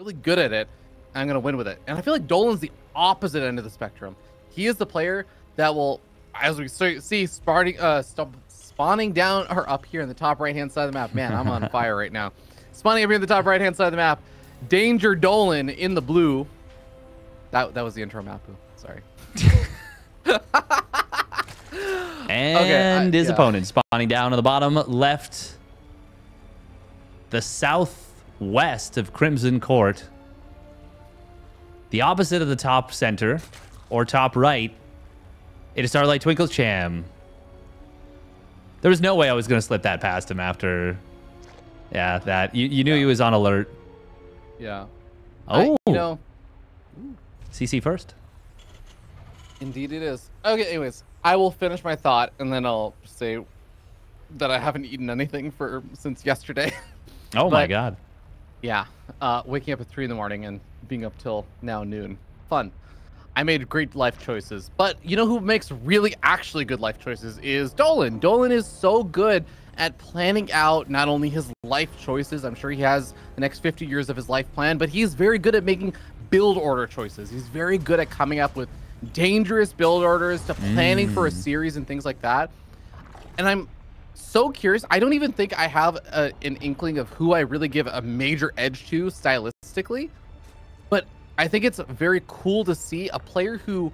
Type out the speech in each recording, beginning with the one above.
really good at it. And I'm going to win with it. And I feel like Dolan's the opposite end of the spectrum. He is the player that will, as we see, spawning down or up here in the top right-hand side of the map. Man, I'm on fire right now. Spawning up here in the top right-hand side of the map. Danger Dolan in the blue. That was the intro map. Sorry. And his opponent spawning down on the bottom left. The southwest of Crimson Court. The opposite of the top center or top right. It is Starlight Twinkles Cham. There was no way I was going to slip that past him after. Yeah, that. You knew he was on alert. Yeah. Oh. You know. CC first. Indeed it is. Okay, anyways. I will finish my thought and then I'll say that I haven't eaten anything since yesterday. Oh my God. Yeah. Waking up at 3 in the morning and being up till now noon. Fun. I made great life choices. But you know who makes really actually good life choices is Dolan. Dolan is so good at planning out not only his life choices, I'm sure he has the next 50 years of his life plan, but he's very good at making build order choices. He's very good at coming up with dangerous build orders to planning for a series and things like that. And I'm so curious. I don't even think I have an inkling of who I really give a major edge to stylistically, but I think it's very cool to see a player who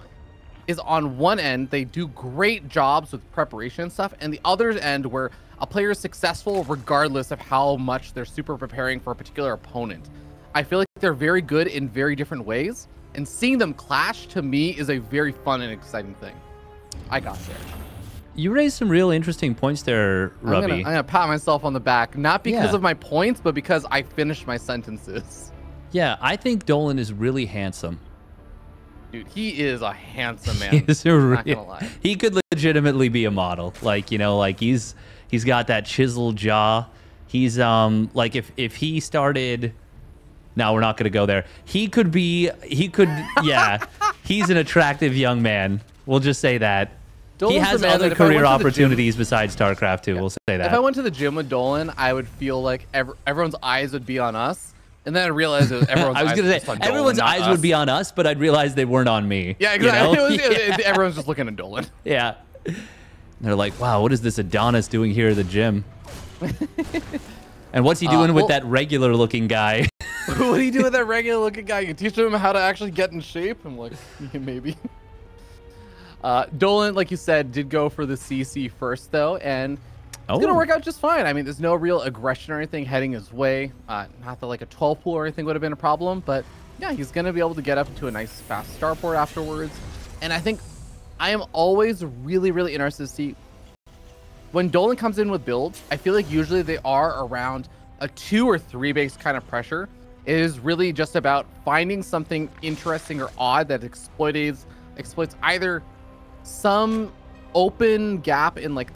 is on one end, they do great jobs with preparation and stuff, and the other end where a player is successful regardless of how much they're super preparing for a particular opponent. I feel like they're very good in very different ways, and seeing them clash to me is a very fun and exciting thing. I got there. You raised some real interesting points there, Ruby. I'm gonna pat myself on the back, not because of my points, but because I finished my sentences. Yeah, I think Dolan is really handsome. Dude, he is a handsome man. Not gonna lie. He could legitimately be a model. Like, you know, like he's got that chiseled jaw. He's like if he started. No, we're not gonna go there. He could yeah. He's an attractive young man. We'll just say that. Dolan's he has other career opportunities besides StarCraft 2. Yeah. We'll say that. If I went to the gym with Dolan, I would feel like everyone's eyes would be on us. And then I realized that everyone's I was going to say, everyone's eyes would be on us, but I'd realize they weren't on me. Yeah, exactly. You know? Everyone's just looking at Dolan. Yeah. And they're like, wow, what is this Adonis doing here at the gym? And what's he doing with that regular-looking guy? What do you do with that regular-looking guy? You teach him how to actually get in shape? I'm like, maybe. Dolan, like you said, did go for the CC first, though, and it's going to work out just fine. I mean, there's no real aggression or anything heading his way. Not that like a 12 pool or anything would have been a problem, but yeah, he's going to be able to get up to a nice fast starport afterwards. And I think I am always really, really interested to see when Dolan comes in with builds. I feel like usually they are around a 2 or 3 base kind of pressure. It is really just about finding something interesting or odd that exploits either some open gap in like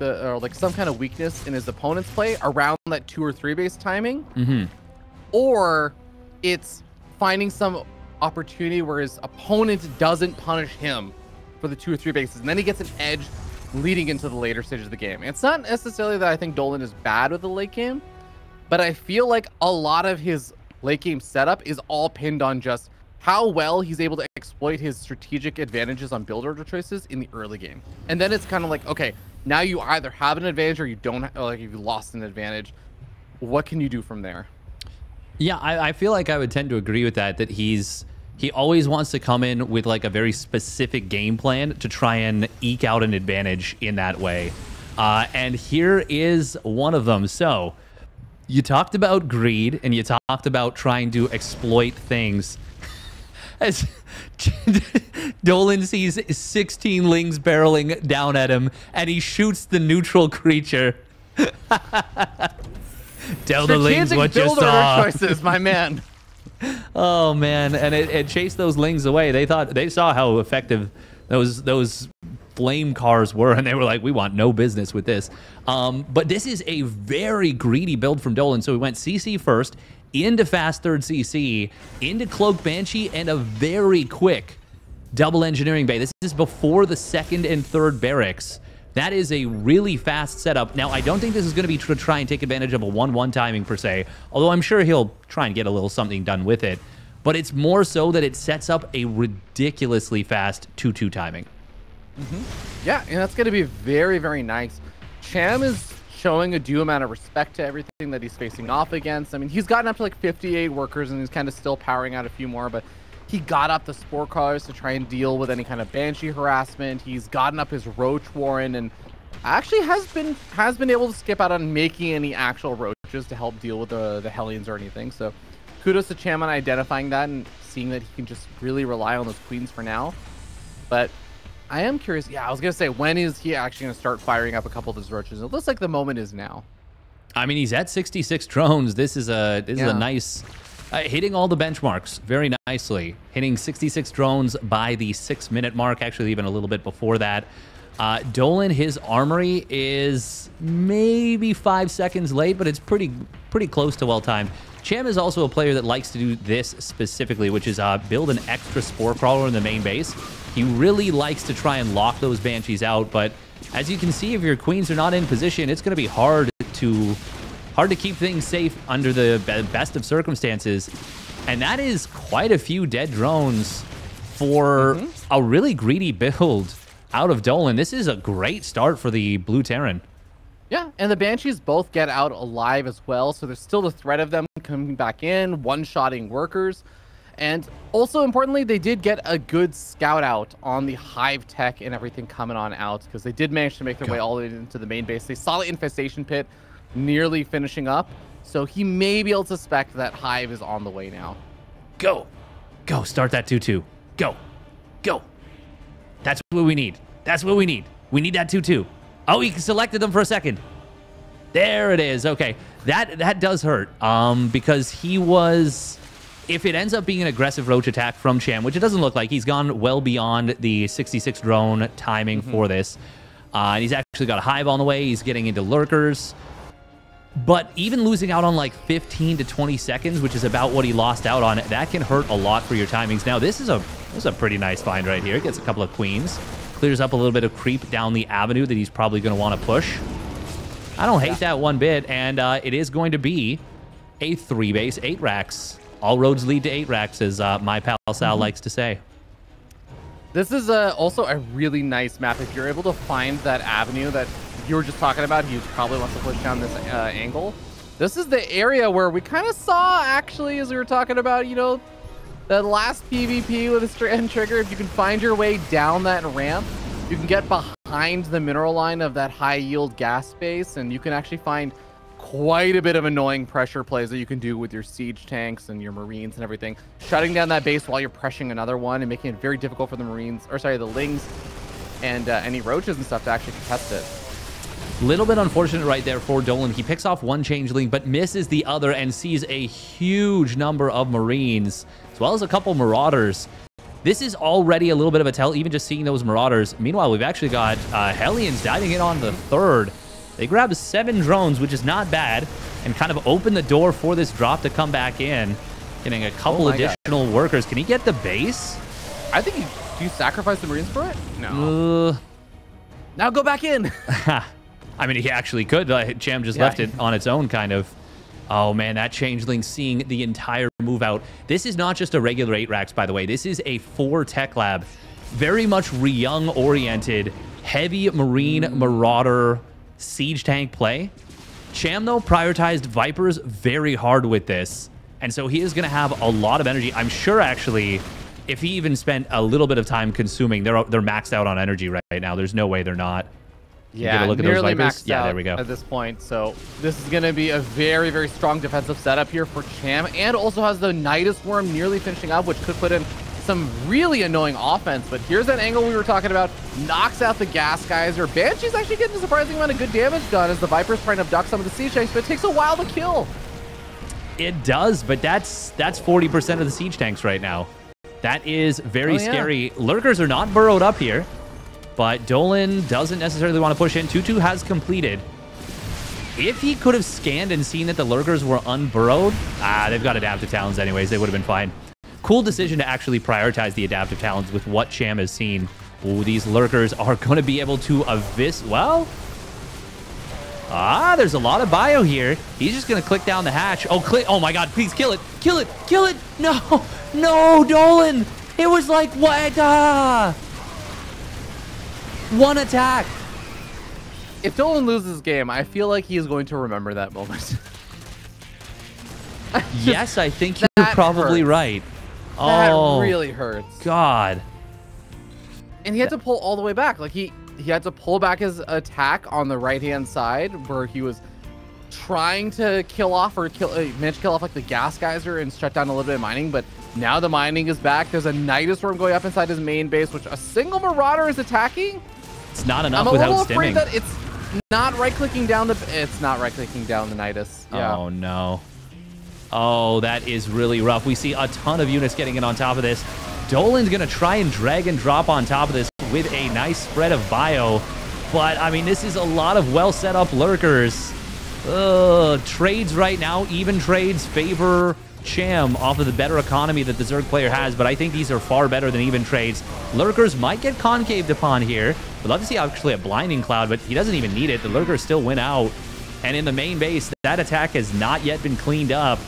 some kind of weakness in his opponent's play around that 2 or 3 base timing, or it's finding some opportunity where his opponent doesn't punish him for the 2 or 3 bases, and then he gets an edge leading into the later stages of the game. It's not necessarily that I think Dolan is bad with the late game, but I feel like a lot of his late game setup is all pinned on just how well he's able to exploit his strategic advantages on build order choices in the early game. And then it's kind of like, okay, now you either have an advantage or you don't, like if you lost an advantage, what can you do from there? Yeah, I feel like I would tend to agree with that he always wants to come in with like a very specific game plan to try and eke out an advantage in that way. And here is one of them. So you talked about greed and you talked about trying to exploit things. As Dolan sees 16 lings barreling down at him, and he shoots the neutral creature. Tell the lings what you saw. Choices, my man. Oh man, and it chased those lings away. They saw how effective those flame cars were, and they were like, we want no business with this. But this is a very greedy build from Dolan. So he went CC first, into fast third CC, into Cloak Banshee, and a very quick double engineering bay. This is before the second and third barracks. That is a really fast setup. Now, I don't think this is going to be to try and take advantage of a 1-1 timing per se, although I'm sure he'll try and get a little something done with it. but it's more so that it sets up a ridiculously fast 2-2 timing. Yeah, and that's going to be very, very nice. Cham is showing a due amount of respect to everything that he's facing off against. I mean, he's gotten up to like 58 workers, and he's kind of still powering out a few more, but he got up the sport cars to try and deal with any kind of Banshee harassment. He's gotten up his Roach Warren, and actually has been able to skip out on making any actual roaches to help deal with the Hellions or anything. So kudos to Cham on identifying that and seeing that he can just really rely on those queens for now. But I am curious. Yeah, I was going to say, when is he actually going to start firing up a couple of his roaches? It looks like the moment is now. I mean, he's at 66 drones. This is a nice... hitting all the benchmarks very nicely. Hitting 66 drones by the 6-minute mark, actually even a little bit before that. Dolan, his armory is maybe 5 seconds late, but it's pretty close to well-timed. Cham is also a player that likes to do this specifically, which is build an extra Spore Crawler in the main base. He really likes to try and lock those Banshees out, but as you can see, if your queens are not in position, it's going to be hard to keep things safe under the best of circumstances. And that is quite a few dead drones for a really greedy build out of Dolan. This is a great start for the Blue Terran. Yeah, and the Banshees both get out alive as well, so there's still the threat of them coming back in, one-shotting workers. And also, importantly, they did get a good scout out on the Hive tech and everything coming on out, because they did manage to make their way all the way into the main base. They saw the infestation pit nearly finishing up, so he may be able to suspect that Hive is on the way now. Go, start that 2-2. Go. That's what we need. We need that 2-2. Oh, he selected them for a second. There it is. Okay, that does hurt, because he was... If it ends up being an aggressive roach attack from Cham, which it doesn't look like, he's gone well beyond the 66 drone timing for this. And he's actually got a Hive on the way. He's getting into lurkers. But even losing out on like 15 to 20 seconds, which is about what he lost out on, that can hurt a lot for your timings. Now, this is a pretty nice find right here. Gets a couple of queens. Clears up a little bit of creep down the avenue that he's probably going to want to push. I don't hate that one bit. And it is going to be a 3-base 8 racks. All roads lead to 8 racks, as my pal Sal likes to say. This is also a really nice map. If you're able to find that avenue that you were just talking about, he probably wants to push down this angle. This is the area where we kind of saw, actually, as we were talking about, you know, the last PvP with a strand trigger. If you can find your way down that ramp, you can get behind the mineral line of that high yield gas base, and you can actually find quite a bit of annoying pressure plays that you can do with your siege tanks and your marines and everything, shutting down that base while you're pressuring another one and making it very difficult for the marines, or sorry, the lings and any roaches and stuff to actually contest it. Little bit unfortunate right there for Dolan. He picks off one changeling, but misses the other and sees a huge number of marines, as well as a couple marauders. This is already a little bit of a tell, even just seeing those marauders. Meanwhile, we've actually got Hellions diving in on the 3rd. They grabbed 7 drones, which is not bad, and kind of opened the door for this drop to come back in, getting a couple additional workers. Can he get the base? I think do you sacrifice the marines for it? No. Now go back in. I mean, he actually could. Cham just left it on its own, kind of. Oh, man, that changeling seeing the entire move out. This is not just a regular 8 racks, by the way. This is a 4 tech lab. Very much re-young-oriented, heavy marine marauder siege tank play. Cham, though, prioritized Vipers very hard with this, and so he is going to have a lot of energy. I'm sure, actually, if he even spent a little bit of time consuming, they're maxed out on energy right now. There's no way they're not. Yeah, look at those Vipers. Maxed yeah, out there we go. at this point. So this is going to be a very, very strong defensive setup here for Cham, and also has the Nidus Worm nearly finishing up, which could put in some really annoying offense. But here's that angle we were talking about. Knocks out the gas geyser. Banshee's actually getting a surprising amount of good damage done as the Viper's trying to abduct some of the siege tanks, but it takes a while to kill. It does, but that's 40% of the siege tanks right now. That is very scary. Lurkers are not burrowed up here, but Dolan doesn't necessarily want to push in. 2-2 has completed. If he could have scanned and seen that the lurkers were unburrowed, they've got adaptive talons anyways. They would have been fine. Cool decision to actually prioritize the adaptive talons with what Cham has seen. Ooh, these lurkers are going to be able to well, Ah, there's a lot of bio here. He's just going to click down the hatch. Oh, click. Oh, my God. Please kill it. Kill it. Kill it. No. No, Dolan. It was like, what? One attack. If Dolan loses this game, I feel like he is going to remember that moment. Yes, I think you're probably right. That Oh, really hurts. God. And he had to pull all the way back. Like, he had to pull back his attack on the right-hand side where he was trying to kill off or manage to kill off like the gas geyser and shut down a little bit of mining. But now the mining is back. There's a Nidus Worm going up inside his main base, which a single Marauder is attacking. It's not enough without stimming. I'm a little afraid that it's not right-clicking down the Nidus. Yeah. Oh, no. Oh, that is really rough. We see a ton of units getting in on top of this. Dolan's going to try and drag and drop on top of this with a nice spread of bio. But, I mean, this is a lot of well set up lurkers. Trades right now, even trades favor Cham off of the better economy that the Zerg player has, but I think these are far better than even trades. Lurkers might get concaved upon here. We'd love to see actually a blinding cloud, but he doesn't even need it. The lurkers still win out. And in the main base, that attack has not yet been cleaned up.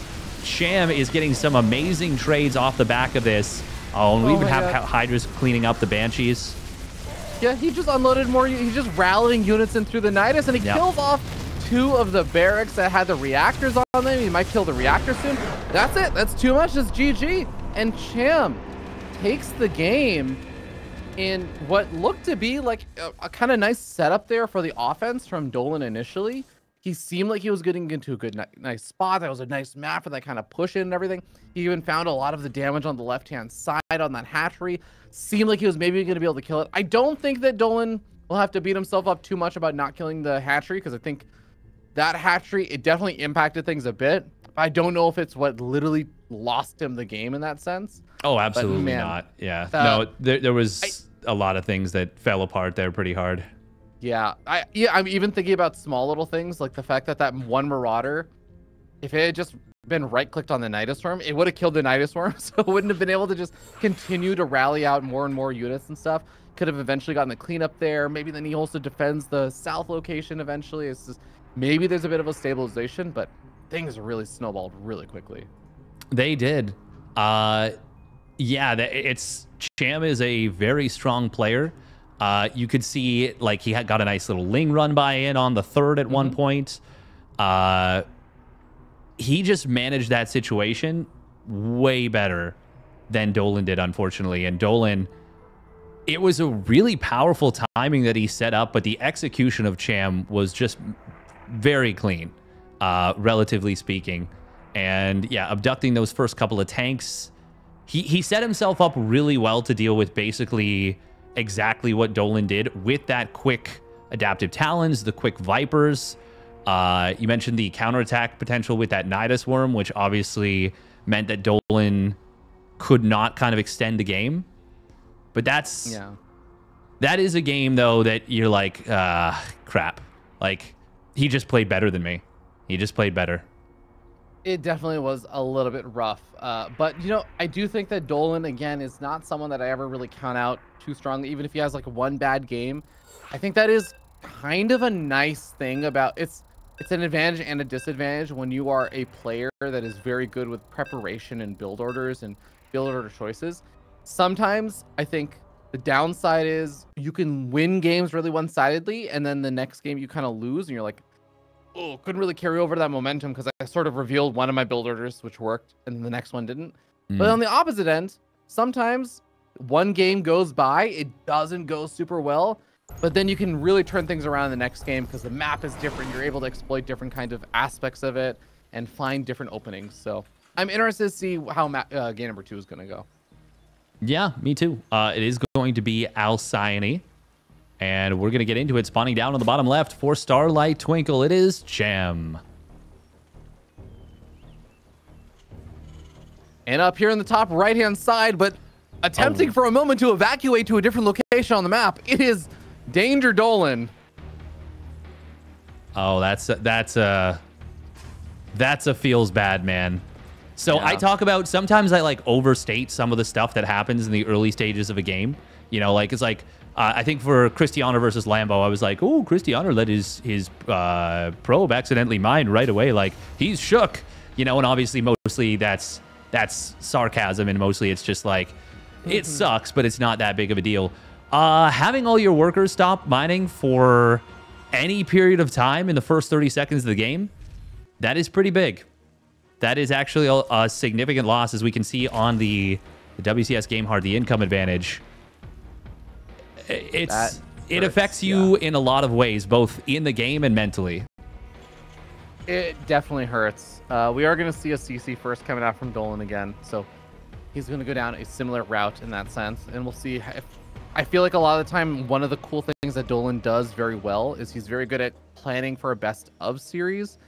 Cham is getting some amazing trades off the back of this. Oh, and we even have Hydras cleaning up the Banshees. Yeah, he just unloaded more. He's just rallying units in through the Nidus, and he kills off 2 of the barracks that had the reactors on them. He might kill the reactor soon. That's it. That's too much. It's GG. And Cham takes the game in what looked to be like a kind of nice setup there for the offense from Dolan initially. He seemed like he was getting into a good, nice spot. That was a nice map for that kind of push in and everything. He even found a lot of the damage on the left-hand side on that hatchery. Seemed like he was maybe going to be able to kill it. I don't think that Dolan will have to beat himself up too much about not killing the hatchery, because I think that hatchery, it definitely impacted things a bit. I don't know if it's what literally lost him the game in that sense. Oh, absolutely not. Yeah. No, there was a lot of things that fell apart there pretty hard. Yeah, I'm even thinking about small little things like the fact that one Marauder, if it had just been right-clicked on the Nidus Worm, it would have killed the Nidus Worm, so it wouldn't have been able to just continue to rally out more and more units and stuff. Could have eventually gotten the cleanup there. Maybe then he also defends the south location eventually. It's just maybe there's a bit of a stabilization, but things really snowballed really quickly. They did. Yeah, Cham is a very strong player. You could see like he got a nice little Ling run by in on the 3rd at one point. He just managed that situation way better than Dolan did, unfortunately. And Dolan, it was a really powerful timing that he set up, but the execution of Cham was just very clean, relatively speaking. And yeah, abducting those first couple of tanks, he set himself up really well to deal with basically exactly what Dolan did with that quick adaptive talons, the quick vipers. You mentioned the counterattack potential with that Nidus Worm, which obviously meant that Dolan could not kind of extend the game. But that is a game though that you're like, crap. Like, he just played better than me. He just played better. It definitely was a little bit rough. But, you know, I do think that Dolan, again, is not someone that I ever really count out too strongly, even if he has like one bad game. I think that is kind of a nice thing about it's an advantage and a disadvantage when you are a player that is very good with preparation and build orders and build order choices. Sometimes I think the downside is you can win games really one-sidedly, and then the next game you kind of lose, and you're like, oh, couldn't really carry over that momentum because I sort of revealed one of my build orders, which worked, and then the next one didn't. But on the opposite end, sometimes one game goes by, it doesn't go super well, but then you can really turn things around in the next game because the map is different. You're able to exploit different kinds of aspects of it and find different openings. So I'm interested to see how game number 2 is going to go. Yeah, me too. It is going to be Alcyone, and we're going to get into it. Spawning down on the bottom left for Starlight Twinkle, it is Cham. And up here in the top right-hand side, but attempting for a moment to evacuate to a different location on the map, it is Danger Dolan. Oh, that's a feels bad, man. So yeah. I talk about, sometimes I like overstate some of the stuff that happens in the early stages of a game. You know, like it's like I think for Cristiano versus Lambo, I was like, oh, Cristiano let his probe accidentally mine right away. Like he's shook, you know, and obviously mostly that's sarcasm, and mostly it's just like it sucks, but it's not that big of a deal. Having all your workers stop mining for any period of time in the first 30 seconds of the game, that is pretty big. That is actually a significant loss, as we can see on the WCS game hard, the income advantage. It affects you in a lot of ways, both in the game and mentally. It definitely hurts. We are going to see a CC first coming out from Dolan again, so he's going to go down a similar route in that sense, and we'll see if... I feel like a lot of the time, one of the cool things that Dolan does very well is he's very good at planning for a best of series,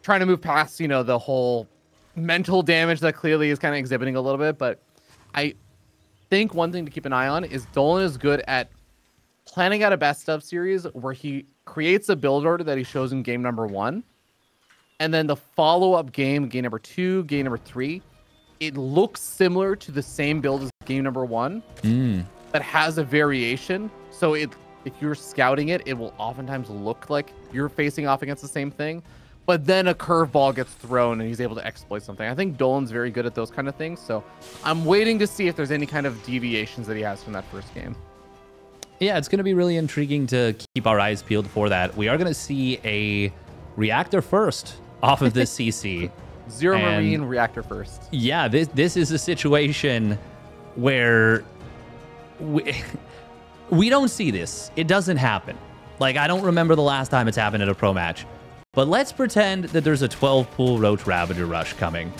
trying to move past, you know, the whole mental damage that clearly is kind of exhibiting a little bit. But I think one thing to keep an eye on is Dolan is good at planning out a best of series where he creates a build order that he shows in game number 1. And then the follow-up game number 2, game number 3, it looks similar to the same build as game number 1. That has a variation. So if you're scouting it, it will oftentimes look like you're facing off against the same thing. But then a curveball gets thrown and he's able to exploit something. I think Dolan's very good at those kind of things. So I'm waiting to see if there's any kind of deviations that he has from that first game. Yeah, it's going to be really intriguing to keep our eyes peeled for that. We are going to see a reactor first off of this CC. Zero Marine reactor first. Yeah, this is a situation where we don't see this. It doesn't happen. Like, I don't remember the last time it's happened at a pro match. But let's pretend that there's a 12-pool Roach Ravager rush coming.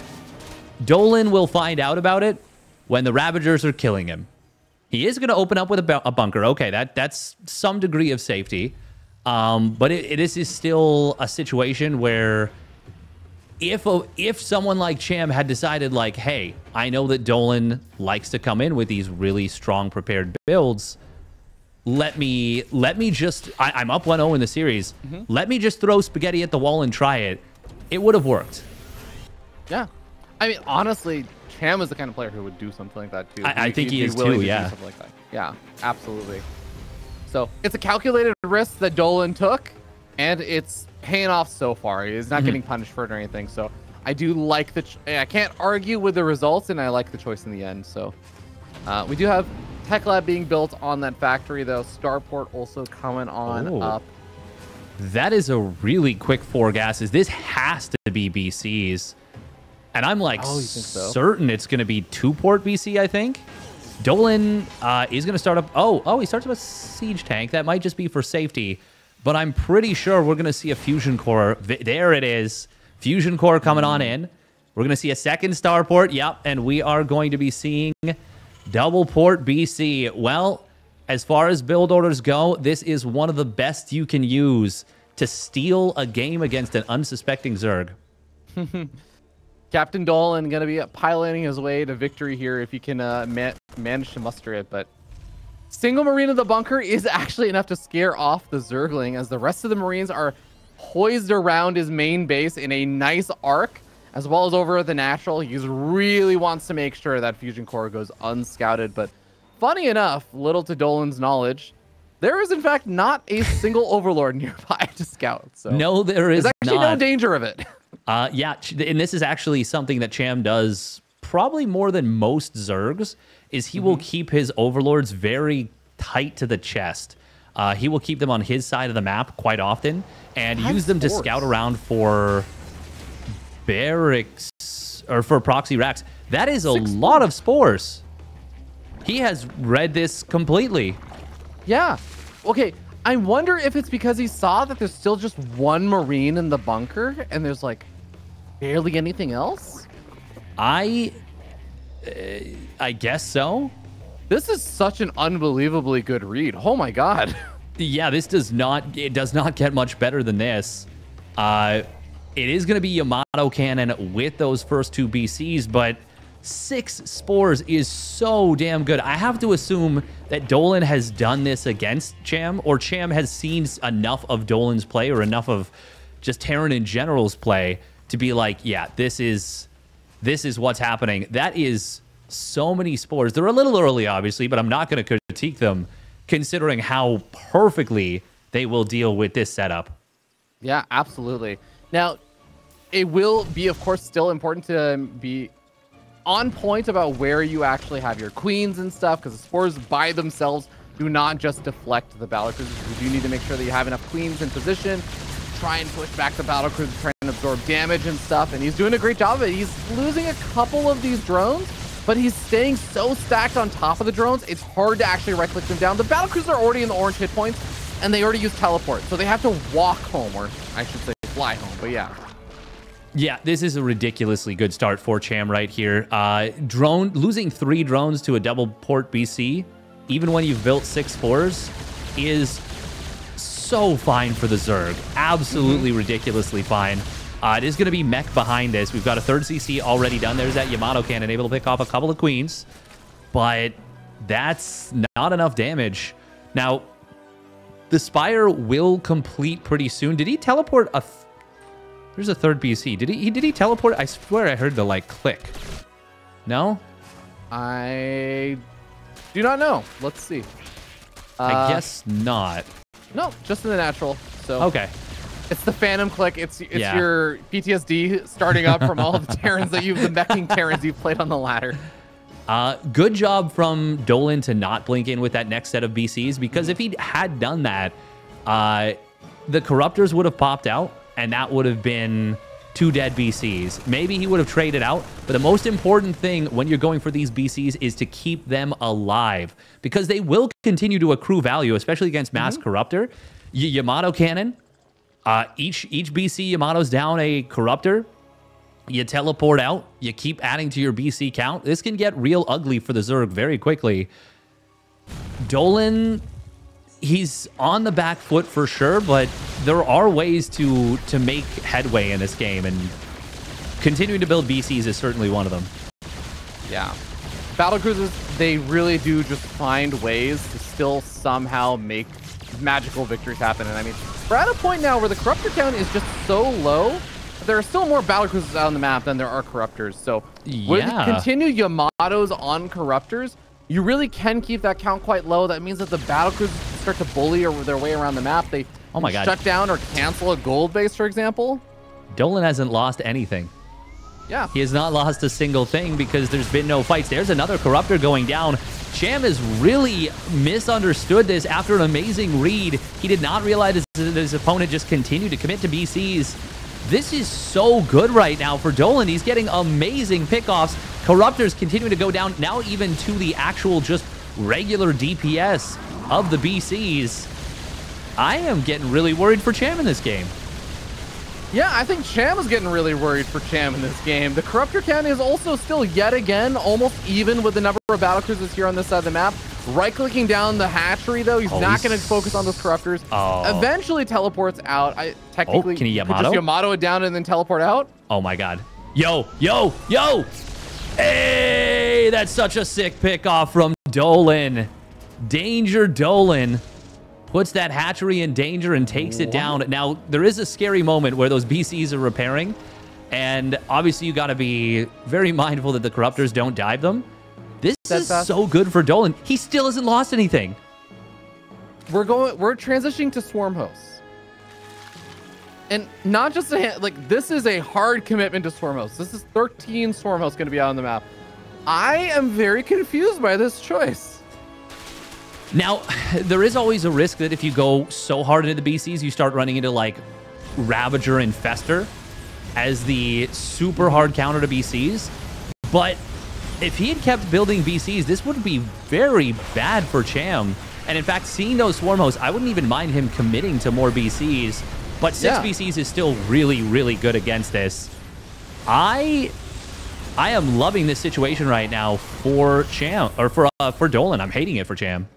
Dolan will find out about it when the Ravagers are killing him. He is going to open up with a bunker. Okay, that's some degree of safety. But it is still a situation where if someone like Cham had decided, like, hey, I know that Dolan likes to come in with these really strong prepared builds, let me just, I'm up 1-0 in the series. Let me just throw spaghetti at the wall and try it. It would have worked. Yeah. I mean, honestly, Cham is the kind of player who would do something like that too. I think he is too, yeah. Something like that. Yeah, absolutely. So it's a calculated risk that Dolan took, and it's paying off so far. He's not getting punished for it or anything. So I do like I can't argue with the results, and I like the choice in the end. So we do have Tech Lab being built on that factory, though. Starport also coming on up. That is a really quick 4 gases. This has to be BCs. And I'm like certain it's going to be 2-port BC, I think. Dolan is going to start up. Oh, he starts with a siege tank. That might just be for safety. But I'm pretty sure we're going to see a fusion core. There it is. Fusion core coming on in. We're going to see a second starport. Yep. And we are going to be seeing double port BC. Well, as far as build orders go, this is one of the best you can use to steal a game against an unsuspecting Zerg. Captain Dolan going to be piloting his way to victory here if he can manage to muster it. But single Marine in the bunker is actually enough to scare off the Zergling, as the rest of the Marines are poised around his main base in a nice arc, as well as over the natural. He really wants to make sure that Fusion Core goes unscouted. But funny enough, little to Dolan's knowledge, there is in fact not a single Overlord nearby to scout. So no, there is there's actually not. no danger of it. Yeah, and this is actually something that Cham does probably more than most Zergs, is he will keep his Overlords very tight to the chest. He will keep them on his side of the map quite often and use them to scout around for barracks or for proxy racks. That is a lot of spores. He has read this completely. Yeah. Okay. I wonder if it's because he saw that there's still just one Marine in the bunker and there's like barely anything else. I guess so. This is such an unbelievably good read. Oh my God. Yeah, it does not get much better than this. It is going to be Yamato Cannon with those first 2 BCs, but 6 spores is so damn good. I have to assume that Dolan has done this against Cham, or Cham has seen enough of Dolan's play or enough of just Terran in general's play to be like, yeah, this is what's happening. That is So many spores. They're a little early, obviously, but I'm not going to critique them considering how perfectly they will deal with this setup. Yeah, absolutely. Now, it will be, of course, still important to be on point about where you actually have your queens and stuff, because the spores by themselves do not just deflect the battlecruisers. You do need to make sure that you have enough queens in position, try and push back the battlecruiser, try and absorb damage and stuff, and he's doing a great job of it. He's losing a couple of these drones, but he's staying so stacked on top of the drones, it's hard to actually right-click them down. The battlecruisers are already in the orange hit points, and they already use teleport, so they have to walk home, or I should say fly home, but yeah. Yeah, this is a ridiculously good start for Cham right here. Losing 3 drones to a double port BC, even when you've built 6 fours, is so fine for the Zerg. Absolutely ridiculously fine. It is going to be mech behind this. We've got a 3rd CC already done. There's that Yamato cannon, able to pick off a couple of queens, but that's not enough damage. Now, the Spire will complete pretty soon. Did he teleport a... There's a 3rd BC. Did he teleport? I swear I heard the, like, click. No? I do not know. Let's see. I guess not. No, just in the natural. So okay. It's the phantom click. It's your PTSD starting up from all of the Terrans that the meching Terrans you've played on the ladder. Good job from Dolan to not blink in with that next set of BCs, because if he had done that, the Corruptors would have popped out, and that would have been 2 dead BCs. Maybe he would have traded out, but the most important thing when you're going for these BCs is to keep them alive, because they will continue to accrue value, especially against Mass Corruptor. Yamato Cannon, each BC Yamato's down a Corruptor. You teleport out, you keep adding to your BC count. This can get real ugly for the Zerg very quickly. Dolan, he's on the back foot for sure, but there are ways to make headway in this game, and continuing to build BCs is certainly one of them. Yeah. Battlecruisers, they really do just find ways to still somehow make magical victories happen. And I mean, we're at a point now where the Corruptor count is just so low. There are still more battlecruisers out on the map than there are Corruptors. So when you continue Yamatos on Corruptors, you really can keep that count quite low. That means that the battlecruisers start to bully their way around the map. They shut down or cancel a gold base, for example. Dolan hasn't lost anything. Yeah. He has not lost a single thing because there's been no fights. There's another Corruptor going down. Cham has really misunderstood this after an amazing read. He did not realize his opponent just continued to commit to BCs. This is so good right now for Dolan. He's getting amazing pickoffs. Corruptors continuing to go down, now even to the actual just regular DPS of the BCs. I am getting really worried for Cham in this game. Yeah, I think Cham is getting really worried for Cham in this game. The Corruptor count is also still yet again almost even with the number of battlecruisers here on this side of the map. Right-clicking down the hatchery, though, he's not going to focus on those Corruptors. Eventually teleports out. Technically, can he Yamato? Just Yamato it down and then teleport out. Oh my god. Yo, yo, yo! Hey, that's such a sick pickoff from Dolan. Danger Dolan puts that hatchery in danger and takes it down. Now, there is a scary moment where those BCs are repairing, and obviously you got to be very mindful that the Corruptors don't dive them. This is so good for Dolan. He still hasn't lost anything. We're transitioning to Swarm Hosts. And not just this is a hard commitment to Swarm Hosts. This is 13 Swarm Hosts going to be out on the map. I am very confused by this choice. Now, there is always a risk that if you go so hard into the BCs, you start running into like Ravager and Fester as the super hard counter to BCs. But if he had kept building BCs, this would be very bad for Cham. And in fact, seeing those Swarm Hosts, I wouldn't even mind him committing to more BCs. But 6 BCs is still really, really good against this. I am loving this situation right now for Cham, or for Dolan. I'm hating it for Cham.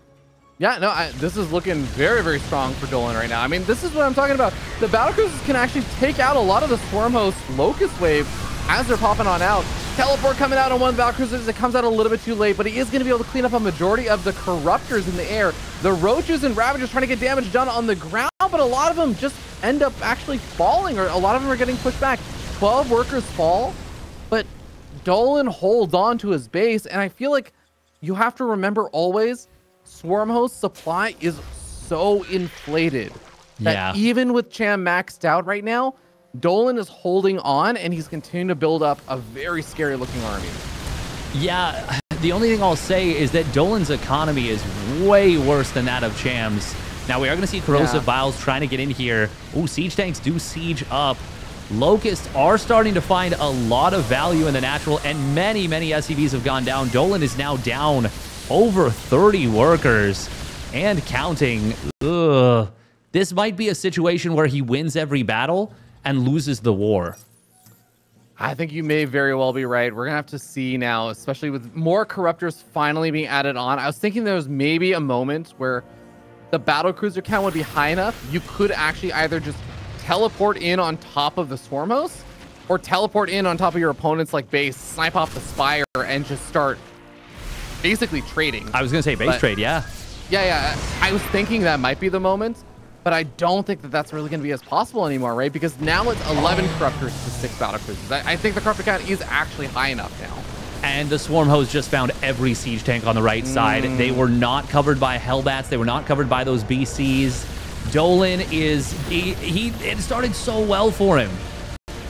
Yeah, no, this is looking very, very strong for Dolan right now. I mean, this is what I'm talking about. The battlecruisers can actually take out a lot of the Swarm Host Locust Wave as they're popping on out. Teleport coming out on one of the battlecruisers. It comes out a little bit too late, but he is going to be able to clean up a majority of the Corruptors in the air. The Roaches and Ravagers trying to get damage done on the ground, but a lot of them just end up actually falling, or a lot of them are getting pushed back. 12 workers fall, but Dolan holds on to his base, and I feel like you have to remember always, Swarm Host supply is so inflated that even with Cham maxed out right now, Dolan is holding on, and he's continuing to build up a very scary looking army. Yeah, the only thing I'll say is that Dolan's economy is way worse than that of Cham's. Now, we are going to see Corrosive Vials trying to get in here. Ooh, Siege Tanks do siege up. Locusts are starting to find a lot of value in the natural, and many, many SCVs have gone down. Dolan is now down over 30 workers and counting. Ugh. This might be a situation where he wins every battle and loses the war. I think you may very well be right. We're going to have to see now, especially with more Corruptors finally being added on. I was thinking there was maybe a moment where the battle cruiser count would be high enough. You could actually either just teleport in on top of the Swarm Host or teleport in on top of your opponent's like base, snipe off the Spire, and just start basically trading. I was going to say base trade, yeah. Yeah. I was thinking that might be the moment, but I don't think that that's really going to be as possible anymore, right? Because now it's 11 Corruptors to 6 battle cruisers. I think the Corruptor count is actually high enough now. And the Swarm Host just found every siege tank on the right side. They were not covered by Hellbats. They were not covered by those BCs. Dolan is... It started so well for him.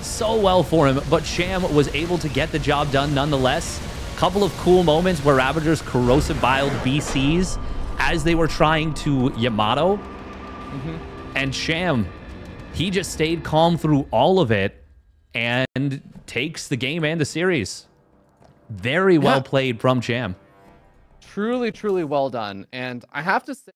So well for him. But Cham was able to get the job done nonetheless. Couple of cool moments where Ravagers corrosive biled BCs as they were trying to Yamato. And Cham, he just stayed calm through all of it and takes the game and the series. Very well played from Cham. Truly, truly well done. And I have to say...